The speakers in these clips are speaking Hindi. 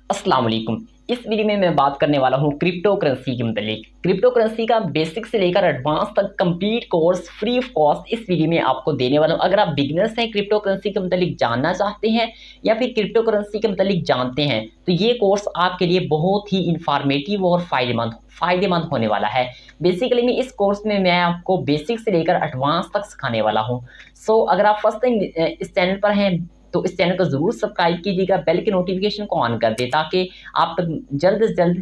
अस्सलाम वालेकुम। इस वीडियो में मैं बात करने वाला हूँ क्रिप्टो करेंसी के मतलब। क्रिप्टो करेंसी का बेसिक से लेकर एडवांस तक complete course free of cost इस वीडियो में आपको देने वाला हूँ। अगर आप बिगिनर्स हैं, क्रिप्टो करेंसी के मतलब जानना चाहते हैं या फिर क्रिप्टो करेंसी के मतलब जानते हैं, तो ये कोर्स आपके लिए बहुत ही इंफॉर्मेटिव और फायदेमंद होने वाला है। बेसिकली में इस कोर्स में मैं आपको बेसिक से लेकर एडवांस तक सिखाने वाला हूँ। अगर आप फर्स्ट टाइम इस चैनल पर हैं तो इस चैनल को ज़रूर सब्सक्राइब कीजिएगा, बेल के नोटिफिकेशन को ऑन कर दे ताकि आप तक जल्द से जल्द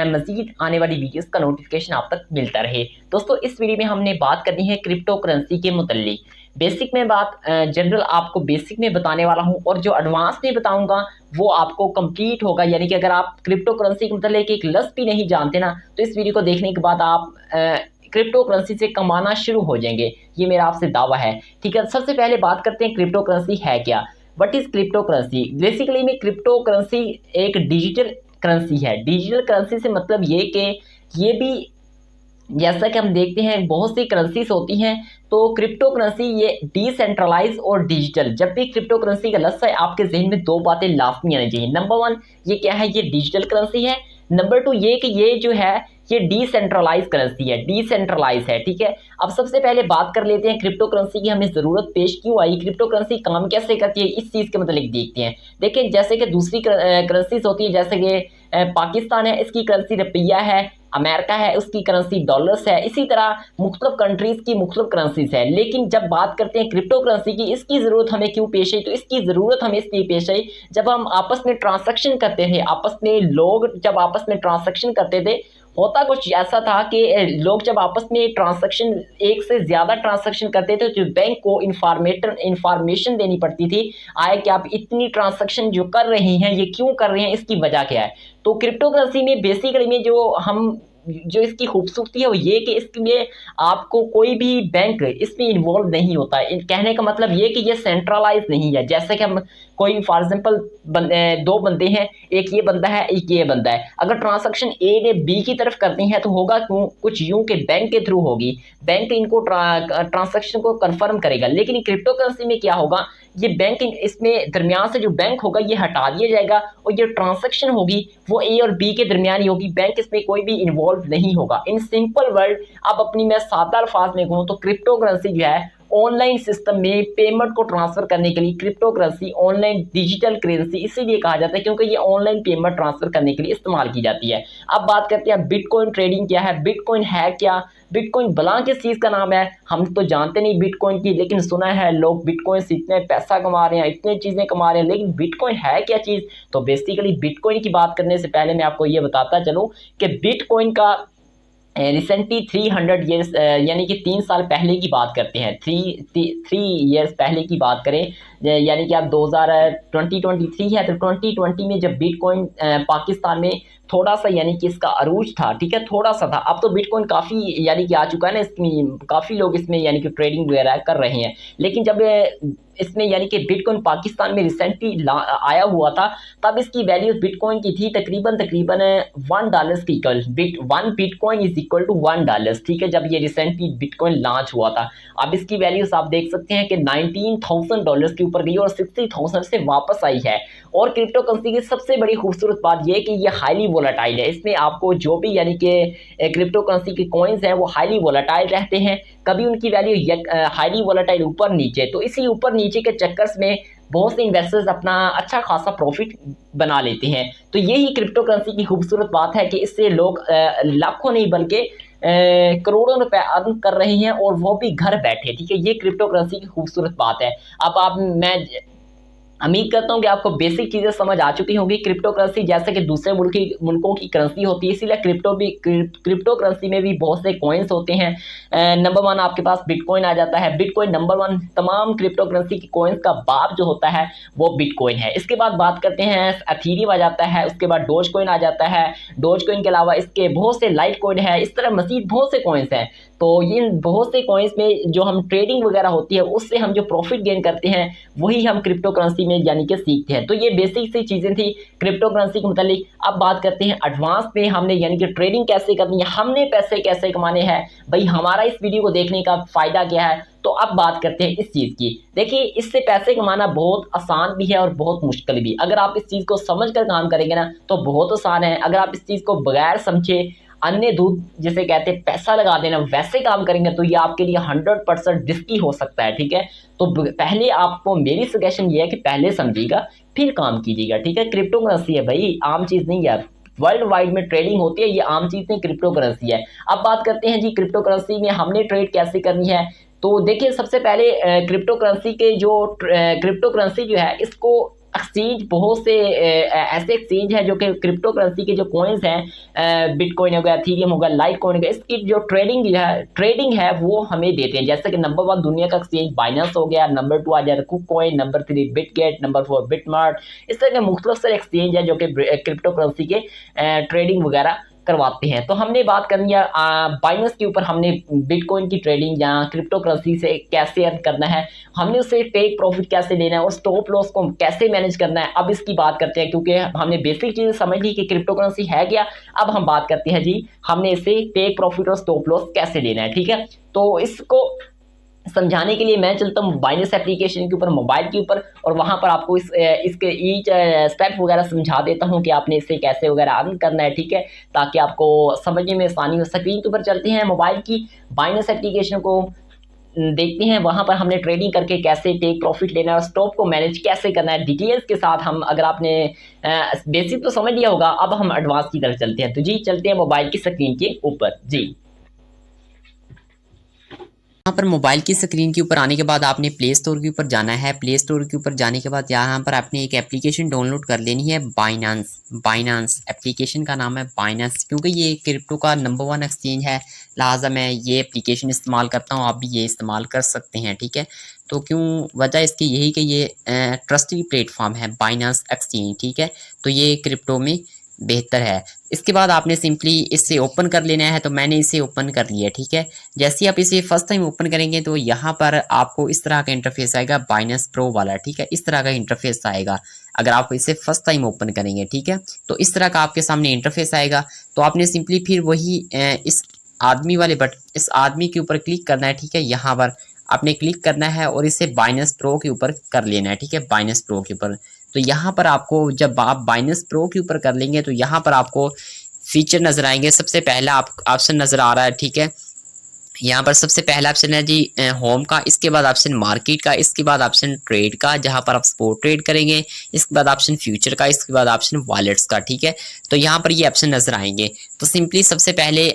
मज़ीद आने वाली वीडियोस का नोटिफिकेशन आप तक मिलता रहे। दोस्तों, इस वीडियो में हमने बात करनी है क्रिप्टो करेंसी के मुतल्लिक। बेसिक में बात जनरल आपको बेसिक में बताने वाला हूं और जो एडवांस में बताऊंगा वो आपको कंप्लीट होगा। यानी कि अगर आप क्रिप्टो करेंसी के मुतल्लिक एक लफ्ज़ भी नहीं जानते ना, तो इस वीडियो को देखने के बाद आप क्रिप्टो करेंसी से कमाना शुरू हो जाएंगे। ये मेरा आपसे दावा है। ठीक है, सबसे पहले बात करते हैं क्रिप्टो करेंसी है क्या। What is crypto currency? Basically में क्रिप्टो करेंसी एक डिजिटल करेंसी है। डिजिटल करेंसी से मतलब ये कि ये भी जैसा कि हम देखते हैं बहुत सी करेंसीज होती हैं, तो क्रिप्टो करेंसी ये डिसेंट्रलाइज और डिजिटल। जब भी क्रिप्टो करेंसी का लफ्ज़ है आपके जहन में दो बातें लाजमी आनी चाहिए। नंबर वन, ये क्या है? ये डिजिटल करेंसी है। नंबर टू, ये कि ये जो है ये डिसेंट्रलाइज करेंसी है, डिसेंट्रलाइज है। ठीक है, अब सबसे पहले बात कर लेते हैं क्रिप्टो करेंसी की हमें ज़रूरत पेश क्यों आई, क्रिप्टो करेंसी काम कैसे करती है, इस चीज़ के मतलब देखते हैं। देखिए, जैसे कि दूसरी करेंसीज होती है, जैसे कि पाकिस्तान है, इसकी करेंसी रुपया है। अमेरिका है, उसकी करेंसी डॉलर्स है। इसी तरह मुख्तलिफ कंट्रीज़ की मुख्तलिफ करेंसीज है। लेकिन जब बात करते हैं क्रिप्टो करेंसी की, इसकी ज़रूरत हमें क्यों पेश आई? तो इसकी ज़रूरत हमें इसलिए पेश आई, जब हम आपस में ट्रांसैक्शन करते थे, आपस में लोग जब आपस में ट्रांसैक्शन करते थे, होता कुछ ऐसा था कि लोग जब आपस में ट्रांसैक्शन एक से ज़्यादा ट्रांसैक्शन करते थे, तो बैंक को इंफॉर्मेशन देनी पड़ती थी आए कि आप इतनी ट्रांसैक्शन जो कर रहे हैं ये क्यों कर रहे हैं, इसकी वजह क्या है। तो क्रिप्टो करेंसी में बेसिकली में जो इसकी खूबसूरती है वो ये कि इसमें आपको कोई भी बैंक इसमें इन्वॉल्व नहीं होता है। कहने का मतलब ये कि ये सेंट्रलाइज नहीं है। जैसे कि हम कोई फॉर एग्जांपल दो बंदे हैं, एक ये बंदा है एक ये बंदा है, अगर ट्रांसैक्शन ए ने बी की तरफ करनी है तो होगा क्यों? कुछ यूं के बैंक के थ्रू होगी, बैंक इनको ट्रांसैक्शन को कंफर्म करेगा। लेकिन क्रिप्टो करेंसी में क्या होगा, ये बैंक इसमें दरमियान से जो बैंक होगा ये हटा दिया जाएगा और ये ट्रांसैक्शन होगी वो ए और बी के दरमियान ही होगी, बैंक इसमें कोई भी इन्वॉल्व नहीं होगा। इन सिंपल वर्ड, अब अपनी मैं सादा अल्फाज में कहूँ तो क्रिप्टो करेंसी जो है ऑनलाइन सिस्टम में पेमेंट को ट्रांसफर करने के लिए crypto currency online digital currency इसीलिए कहा जाता है क्योंकि ये ऑनलाइन पेमेंट ट्रांसफर करने के लिए इस्तेमाल की जाती है। अब बात करते हैं बिटकॉइन ट्रेडिंग क्या है, बिटकॉइन है क्या, बिटकॉइन भला किस चीज़ का नाम है? हम तो जानते नहीं बिटकॉइन की, लेकिन सुना है लोग बिटकॉइन से इतने पैसा कमा रहे हैं, इतनी चीज़ें कमा रहे हैं। लेकिन बिटकॉइन है क्या चीज़? तो बेसिकली बिटकॉइन की बात करने से पहले मैं आपको ये बताता चलूँ कि बिटकॉइन का रिसेंटली 300 ईयर्स यानी कि 3 साल पहले की बात करते हैं, थ्री ईयर्स पहले की बात करें, यानी कि आप 2023 है तो 2020 में जब बिटकॉइन पाकिस्तान में थोड़ा सा यानी कि इसका अरूज था, ठीक है, थोड़ा सा था। अब तो बिटकॉइन काफ़ी यानी कि आ चुका है ना, इसमें काफ़ी लोग इसमें यानी कि ट्रेडिंग वगैरह कर रहे हैं। लेकिन जब इसमें यानी कि बिटकॉइन पाकिस्तान में रिसेंटली आया हुआ था, तब इसकी वैल्यू बिटकॉइन की थी तकरीबन $1 की equal. One bitcoin is equal to $1। ठीक है, जब ये रिसेंटली बिटकॉइन लॉन्च हुआ था, अब इसकी वैल्यूज आप देख सकते हैं कि $19,000 के ऊपर गई और 60,000 से वापस आई है। और क्रिप्टो करेंसी की सबसे बड़ी खूबसूरत बात यह है कि ये हाईली वोलेटाइल है। इसमें आपको जो भी यानी कि क्रिप्टो करेंसी के कॉइन्स हैं वो हाईली वोलेटाइल रहते हैं, कभी उनकी वैल्यू हाईली वोलेटाइल ऊपर नीचे, तो इसी ऊपर नीचे के चक्कर्स में बहुत से इन्वेस्टर्स अपना अच्छा खासा प्रॉफिट बना लेते हैं। तो यही क्रिप्टो करेंसी की खूबसूरत बात है कि इससे लोग लाखों नहीं बल्कि करोड़ों रुपए अर्न कर रहे हैं और वो भी घर बैठे। ठीक है, ये क्रिप्टो करेंसी की खूबसूरत बात है। अब मैं उम्मीद करता हूँ कि आपको बेसिक चीज़ें समझ आ चुकी होंगी। क्रिप्टो करेंसी जैसे कि दूसरे मुल्कों की करेंसी होती है, इसीलिए क्रिप्टो करेंसी में भी बहुत से कॉइन्स होते हैं। नंबर वन आपके पास बिटकॉइन आ जाता है। बिटकॉइन नंबर वन, तमाम क्रिप्टो करेंसी की कॉइन्स का बाप जो होता है वो बिटकॉइन है। इसके बाद बात करते हैं एथीरियम आ जाता है, उसके बाद डोज कॉइन आ जाता है। डोज कॉइन के अलावा इसके बहुत से लाइट कॉइन है, इस तरह मजीद बहुत से कॉइन्स हैं। तो ये बहुत से कॉइन्स में जो हम ट्रेडिंग वगैरह होती है उससे हम जो प्रॉफिट गेन करते हैं वही हम क्रिप्टो करेंसी में हमने यानी कि सीखते हैं। तो ये बेसिक सी चीज़ें थी क्रिप्टो करेंसी के मुतालिक। अब बात करते हैं एडवांस में हमने यानी कि ट्रेडिंग कैसे करनी है, हमने पैसे कैसे कमाने हैं, भाई हमारा इस वीडियो को देखने का फ़ायदा क्या है। तो अब बात करते हैं इस चीज़ की। देखिए, इससे पैसे कमाना बहुत आसान भी है और बहुत मुश्किल भी। अगर आप इस चीज़ को समझ कर काम करेंगे ना तो बहुत आसान है। अगर आप इस चीज़ को बगैर समझे अन्य दूध जिसे कहते हैं पैसा लगा देना वैसे काम करेंगे तो ये आपके लिए 100% रिस्की हो सकता है, ठीक है। तो पहले आपको मेरी सजेशन ये है कि पहले समझिएगा फिर काम कीजिएगा, ठीक है। क्रिप्टो करेंसी है भाई, आम चीज़ नहीं है। वर्ल्ड वाइड में ट्रेडिंग होती है, ये आम चीज़ नहीं, क्रिप्टो करेंसी है। अब बात करते हैं जी क्रिप्टो करेंसी में हमने ट्रेड कैसे करनी है। तो देखिए, सबसे पहले क्रिप्टो करेंसी के जो क्रिप्टो करेंसी जो है इसको एक्सचेंज बहुत से ऐसे एक्सचेंज है जो कि क्रिप्टो करेंसी के जो कॉइन्स हैं, बिटकॉइन हो गया, इथेरियम हो गया, लाइट कॉइन हो गया, इसकी जो ट्रेडिंग है वो हमें देते हैं। जैसे कि नंबर 1 दुनिया का एक्सचेंज बाइनेंस हो गया, नंबर 2 आ जाएगा कुककॉइन, नंबर 3 बिटगेट, नंबर 4 बिटमार्ट। इस तरह के मुख्तलिफ सारे एक्सचेंज है जो कि क्रिप्टो करेंसी के ट्रेडिंग वगैरह करवाते हैं। तो हमने बात करनी है बाइनेंस के ऊपर, हमने बिटकॉइन की ट्रेडिंग या क्रिप्टो करेंसी से कैसे अर्न करना है, हमने उससे टेक प्रॉफिट कैसे लेना है और स्टॉप लॉस को कैसे मैनेज करना है। अब इसकी बात करते हैं, क्योंकि हमने बेसिक चीज़ें समझ ली कि क्रिप्टो करेंसी है क्या। अब हम बात करते हैं जी हमने इससे टेक प्रॉफिट और स्टॉप लॉस कैसे लेना है, ठीक है। तो इसको समझाने के लिए मैं चलता हूँ बाइनेंस एप्लीकेशन के ऊपर, मोबाइल के ऊपर, और वहाँ पर आपको इसके ईच स्टेप वगैरह समझा देता हूँ कि आपने इससे कैसे वगैरह अर्न करना है, ठीक है, ताकि आपको समझने में आसानी हो। स्क्रीन के ऊपर चलते हैं, मोबाइल की बाइनेंस एप्लीकेशन को देखते हैं, वहाँ पर हमने ट्रेडिंग करके कैसे टेक प्रॉफिट लेना है और स्टॉप को मैनेज कैसे करना है डिटेल्स के साथ। हम अगर आपने बेसिक तो समझ लिया होगा, अब हम एडवांस की तरफ चलते हैं। तो जी चलते हैं मोबाइल की स्क्रीन के ऊपर। जी यहाँ पर मोबाइल की स्क्रीन के ऊपर आने के बाद आपने प्ले स्टोर के ऊपर जाना है। प्ले स्टोर के ऊपर जाने के बाद यहाँ पर आपने एक एप्लीकेशन डाउनलोड कर लेनी है, बाइनांस एप्लीकेशन का नाम है बाइनांस। क्योंकि ये क्रिप्टो का नंबर 1 एक्सचेंज है, लिहाजा मैं ये एप्लीकेशन इस्तेमाल करता हूँ, आप भी ये इस्तेमाल कर सकते हैं, ठीक है। तो क्यों वजह इसकी यही कि ये ट्रस्टेड प्लेटफॉर्म है बाइनांस एक्सचेंज, ठीक है। तो ये क्रिप्टो में बेहतर है। इसके बाद आपने सिंपली इससे ओपन कर लेना है। तो मैंने इसे ओपन कर लिया, ठीक है। जैसे ही आप इसे फर्स्ट टाइम ओपन करेंगे तो यहाँ पर आपको इस तरह का इंटरफेस आएगा, बाइनेंस प्रो वाला, ठीक है। इस तरह का इंटरफेस आएगा अगर आप इसे फर्स्ट टाइम ओपन करेंगे, ठीक है। तो इस तरह का आपके सामने इंटरफेस आएगा। तो आपने सिंपली फिर वही इस आदमी के ऊपर क्लिक करना है, ठीक है। यहाँ पर आपने क्लिक करना है और इसे बाइनेंस प्रो के ऊपर कर लेना है, ठीक है, बाइनेंस प्रो के ऊपर। तो यहाँ पर आपको जब आप बाइनेंस प्रो के ऊपर कर लेंगे तो यहाँ पर आपको फीचर नज़र आएंगे। सबसे पहला आप ऑप्शन नज़र आ रहा है, ठीक है। यहाँ पर सबसे पहला ऑप्शन है जी होम का, इसके बाद ऑप्शन मार्केट का, इसके बाद ऑप्शन ट्रेड का जहाँ पर आप स्पॉट ट्रेड करेंगे, इसके बाद ऑप्शन फ्यूचर का, इसके बाद ऑप्शन वॉलेट्स का, ठीक है। तो यहाँ पर ये ऑप्शन नज़र आएंगे। तो सिंपली सबसे पहले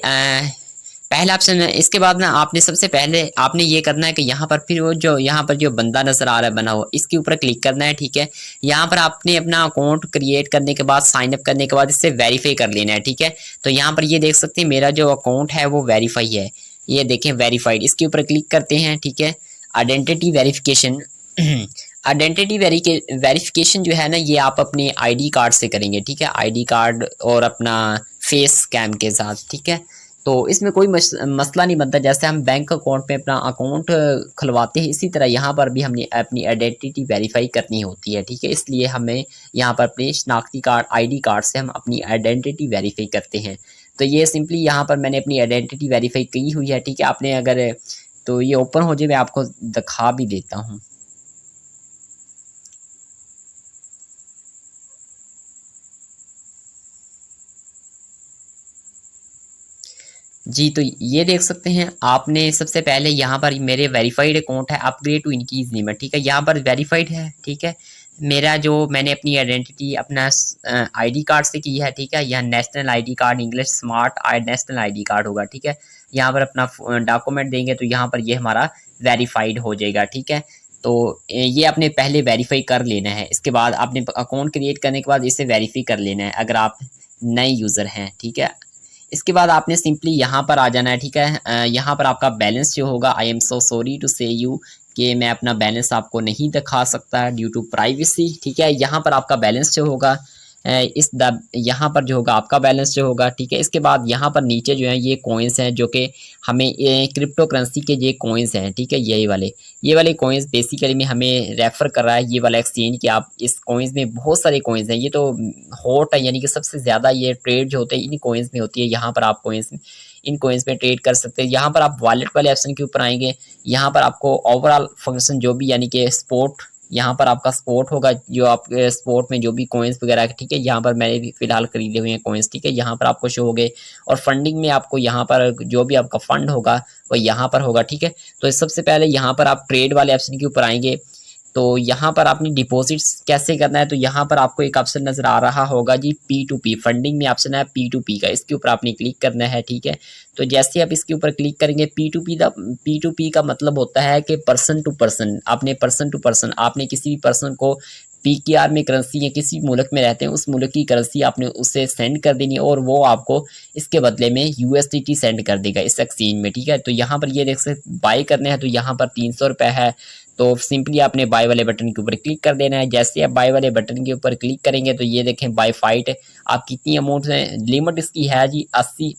पहला ऑप्शन है। इसके बाद ना आपने सबसे पहले आपने ये करना है कि यहाँ पर फिर वो जो यहाँ पर जो बंदा नज़र आ रहा है बना हुआ, इसके ऊपर क्लिक करना है, ठीक है। यहाँ पर आपने अपना अकाउंट क्रिएट करने के बाद, साइन अप करने के बाद इससे वेरीफाई कर लेना है, ठीक है। तो यहाँ पर ये देख सकते हैं मेरा जो अकाउंट है वो वेरीफाई है, ये देखें वेरीफाइड। इसके ऊपर क्लिक करते हैं, ठीक है। आइडेंटिटी वेरिफिकेशन आइडेंटिटी वेरिफिकेशन जो है ना ये आप अपने आईडी कार्ड से करेंगे, ठीक है। आईडी कार्ड और अपना फेस स्कैन के साथ, ठीक है। तो इसमें कोई मसला नहीं बनता। जैसे हम बैंक अकाउंट में अपना अकाउंट खुलवाते हैं, इसी तरह यहाँ पर भी हमने अपनी आइडेंटिटी वेरीफाई करनी होती है, ठीक है। इसलिए हमें यहाँ पर अपने शनाख्ती कार्ड, आईडी कार्ड से हम अपनी आइडेंटिटी वेरीफाई करते हैं। तो ये सिंपली यहाँ पर मैंने अपनी आइडेंटिटी वेरीफाई की हुई है, ठीक है। आपने अगर तो ये ओपन हो जाए, मैं आपको दिखा भी देता हूँ। जी तो ये देख सकते हैं आपने सबसे पहले यहाँ पर मेरे वेरीफाइड अकाउंट है, अपग्रेड टू इनकीज लिमिट, ठीक है। यहाँ पर वेरीफाइड है, ठीक है। मेरा जो मैंने अपनी आइडेंटिटी अपना आईडी कार्ड से की है, ठीक है। यह national ID card, English smart national ID card होगा, ठीक है। यहाँ पर अपना डॉक्यूमेंट देंगे तो यहाँ पर ये हमारा वेरीफाइड हो जाएगा, ठीक है। तो ये आपने पहले वेरीफाई कर लेना है। इसके बाद आपने अकाउंट क्रिएट करने के बाद इसे वेरीफाई कर लेना है अगर आप नए यूज़र हैं, ठीक है। इसके बाद आपने सिंपली यहाँ पर आ जाना है, ठीक है। यहाँ पर आपका बैलेंस जो होगा, I am so sorry to say you कि मैं अपना बैलेंस आपको नहीं दिखा सकता ड्यू टू प्राइवेसी, ठीक है। यहाँ पर आपका बैलेंस जो होगा इस द यहाँ पर जो होगा आपका बैलेंस जो होगा, ठीक है। इसके बाद यहाँ पर नीचे जो है ये कॉइन्स हैं जो कि हमें क्रिप्टो करेंसी के ये कॉइन्स हैं, ठीक है। ये वाले कॉइन्स बेसिकली में हमें रेफर कर रहा है ये वाला एक्सचेंज कि आप इस कॉइन्स में बहुत सारे कॉइन्स हैं, ये तो हॉट है, यानी कि सबसे ज़्यादा ये ट्रेड जो होते हैं इन कॉइन्स में होती है। यहाँ पर आप इन कॉइन्स में ट्रेड कर सकते हैं। यहाँ पर आप वॉलेट वाले ऑप्शन के ऊपर आएंगे, यहाँ पर आपको ओवरऑल फंक्शन जो भी यानी कि स्पोर्ट, यहाँ पर आपका स्पोर्ट होगा, जो आप स्पोर्ट में जो भी कॉइन्स वगैरह, ठीक है। यहाँ पर मैंने भी फिलहाल खरीदे हुए हैं कॉइन्स, ठीक है। यहाँ पर आपको शो हो गए, और फंडिंग में आपको यहाँ पर जो भी आपका फंड होगा वो यहाँ पर होगा, ठीक है। तो सबसे पहले यहाँ पर आप ट्रेड वाले ऑप्शन के ऊपर आएंगे, तो यहाँ पर आपने डिपॉजिट्स कैसे करना है, तो यहाँ पर आपको एक ऑप्शन नजर आ रहा होगा जी P2P, फंडिंग में ऑप्शन है P2P का, इसके ऊपर आपने क्लिक करना है, ठीक है। तो जैसे आप इसके ऊपर क्लिक करेंगे, P2P का मतलब होता है कि पर्सन टू पर्सन, आपने किसी भी पर्सन को PKR में करेंसी या किसी मुल्क में रहते हैं उस मुल्क की करेंसी आपने उससे सेंड कर देनी है, और वो आपको इसके बदले में USDT सेंड कर देगा इस एक्सचेंज में, ठीक है। तो यहाँ पर ये देख सकते बाई करने हैं, तो यहाँ पर 300 रुपये है, तो सिंपली आपने बाय वाले बटन के ऊपर क्लिक कर देना है। जैसे आप बाय वाले बटन के ऊपर क्लिक करेंगे तो ये देखें बाय फाइट, आप कितनी अमाउंट है, लिमिट इसकी है जी 80,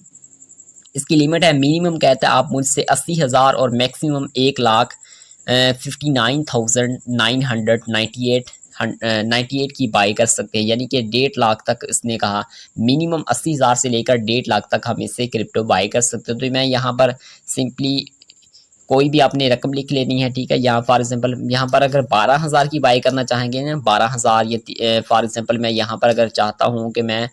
इसकी लिमिट है। मिनिमम कहता है आप मुझसे 80,000 और मैक्सिमम 1,59,998 की बाई कर सकते हैं, यानी कि 1.5 लाख तक इसने कहा। मिनिमम 80,000 से लेकर 1.5 लाख तक हम इससे क्रिप्टो बाई कर सकते हैं। तो मैं यहाँ पर सिंपली कोई भी आपने रकम लिख लेनी है, ठीक है। यहाँ फॉर एग्जांपल यहाँ पर अगर 12,000 की बाई करना चाहेंगे ना, 12,000 ये फॉर एग्जांपल मैं यहाँ पर अगर चाहता हूँ कि मैं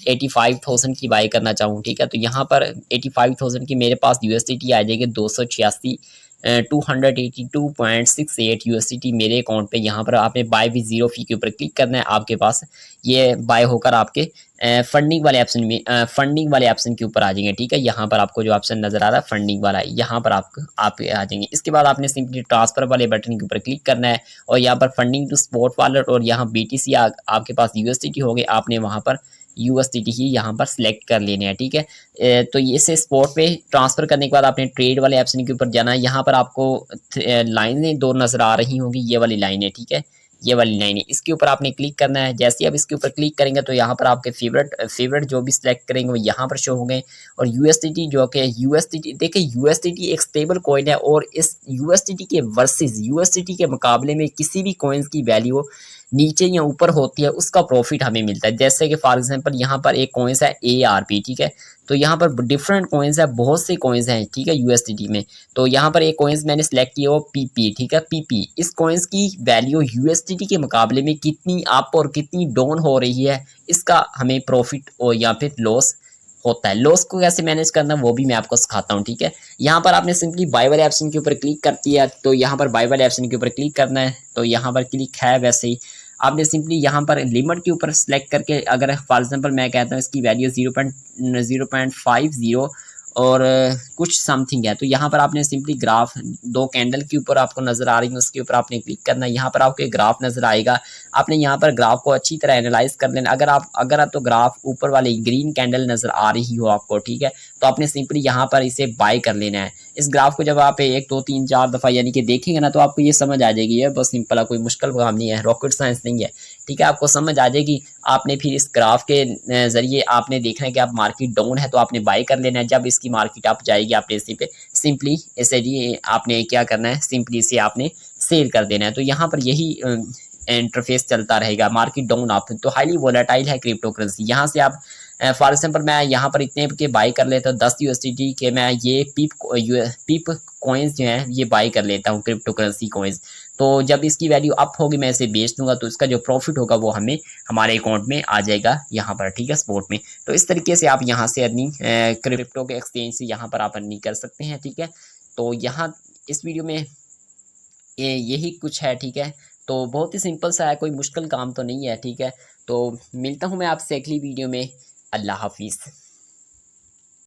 85,000 की बाई करना चाहूँ, ठीक है। तो यहाँ पर 85,000 की मेरे पास USDT आ जाएगी 282.68 USDT मेरे अकाउंट पे। यहाँ पर आपने बाय विद जीरो फी के ऊपर क्लिक करना है, आपके पास ये बाय होकर आपके फंडिंग वाले ऑप्शन के ऊपर आ जाएंगे, ठीक है। यहाँ पर आपको जो ऑप्शन नजर आ रहा है फंडिंग वाला, यहाँ पर आप आ जाएंगे। इसके बाद आपने सिंपली ट्रांसफर वाले बटन के ऊपर क्लिक करना है, और यहाँ पर फंडिंग टू स्पॉट वॉलेट, और यहाँ BTC आपके पास USDT हो गए, आपने वहाँ पर USDT ही यहाँ पर सिलेक्ट कर लेने हैं, ठीक है। तो इसे स्पॉट पे ट्रांसफर करने के बाद आपने ट्रेड वाले ऑप्शन के ऊपर जाना है। यहाँ पर आपको लाइनें दो नजर आ रही होंगी, ये वाली लाइन है, ठीक है। ये वाली लाइन है, इसके ऊपर आपने क्लिक करना है। जैसे आप इसके ऊपर क्लिक करेंगे तो यहाँ पर आपके फेवरेट जो भी सिलेक्ट करेंगे वो यहाँ पर शो होंगे। और USDT जो कि USDT देखिए, USDT एक स्टेबल कॉइन है, और इस USDT के वर्सेस USDT के मुकाबले में किसी भी कॉइन्स की वैल्यू नीचे या ऊपर होती है उसका प्रॉफिट हमें मिलता है। जैसे कि फॉर एग्जांपल यहाँ पर एक कॉइन्स है ARP, ठीक है। तो यहाँ पर डिफरेंट कॉइन्स है, बहुत से कॉइन्स हैं, ठीक है, USDT में। तो यहाँ पर एक कॉइन्स मैंने सेलेक्ट किया वो PP, ठीक है, PP। इस कॉइन्स की वैल्यू USDT के मुकाबले में कितनी अप और कितनी डाउन हो रही है, इसका हमें प्रॉफिट और या फिर लॉस होता है। लॉस को कैसे मैनेज करना वो भी मैं आपको सिखाता हूँ, ठीक है। यहाँ पर आपने सिंपली बाय वाले ऑप्शन के ऊपर क्लिक करती है, तो यहाँ पर बाय वाले ऑप्शन के ऊपर क्लिक करना है, तो यहाँ पर क्लिक है। वैसे ही आपने सिंपली यहाँ पर लिमिट के ऊपर सेलेक्ट करके, अगर फॉर एग्जांपल मैं कहता हूँ इसकी वैल्यू 0.50 और कुछ समथिंग है, तो यहाँ पर आपने सिंपली ग्राफ दो कैंडल के ऊपर आपको नजर आ रही है, उसके ऊपर आपने क्लिक करना है। यहाँ पर आपको एक ग्राफ नजर आएगा, आपने यहाँ पर ग्राफ को अच्छी तरह एनालाइज कर लेना। अगर आप तो ग्राफ ऊपर वाली ग्रीन कैंडल नजर आ रही हो आपको, ठीक है, तो आपने सिंपली यहाँ पर इसे बाय कर लेना है। इस ग्राफ को जब आप 1 2 3 4 दफ़ा यानी कि देखेंगे ना, तो आपको ये समझ आ जाएगी, ये बहुत सिंपल है, कोई मुश्किल काम नहीं है, रॉकेट साइंस नहीं है, ठीक है। आपको समझ आ जाएगी। आपने फिर इस ग्राफ के ज़रिए आपने देखना है कि आप मार्केट डाउन है तो आपने बाय कर लेना है। जब इसकी मार्केट अप जाएगी आपने इसी पे सिंपली इसे जी आपने क्या करना है, सिंपली इसे आपने सेल कर देना है। तो यहाँ पर यही इंटरफेस चलता रहेगा। मार्केट डाउन आप तो हाईली वोलेटाइल है क्रिप्टो करेंसी। यहाँ से आप फॉर एग्जाम्पल मैं यहाँ पर इतने के बाई कर लेता हूँ 10 USDT के, मैं ये पीप कॉइन्स जो हैं ये बाई कर लेता हूँ, क्रिप्टो करेंसी कॉइन्स। तो जब इसकी वैल्यू अप होगी मैं इसे बेच दूंगा, तो इसका जो प्रॉफिट होगा वो हमें हमारे अकाउंट में आ जाएगा यहाँ पर, ठीक है, स्पॉट में। तो इस तरीके से आप यहाँ से अर्निंग क्रिप्टो के एक्सचेंज से यहाँ पर आप अर्निंग कर सकते हैं, ठीक है। तो यहाँ इस वीडियो में यही कुछ है, ठीक है। तो बहुत ही सिंपल सा है, कोई मुश्किल काम तो नहीं है, ठीक है। तो मिलता हूँ मैं आपसे अगली वीडियो में। अल्लाह हाफिज़।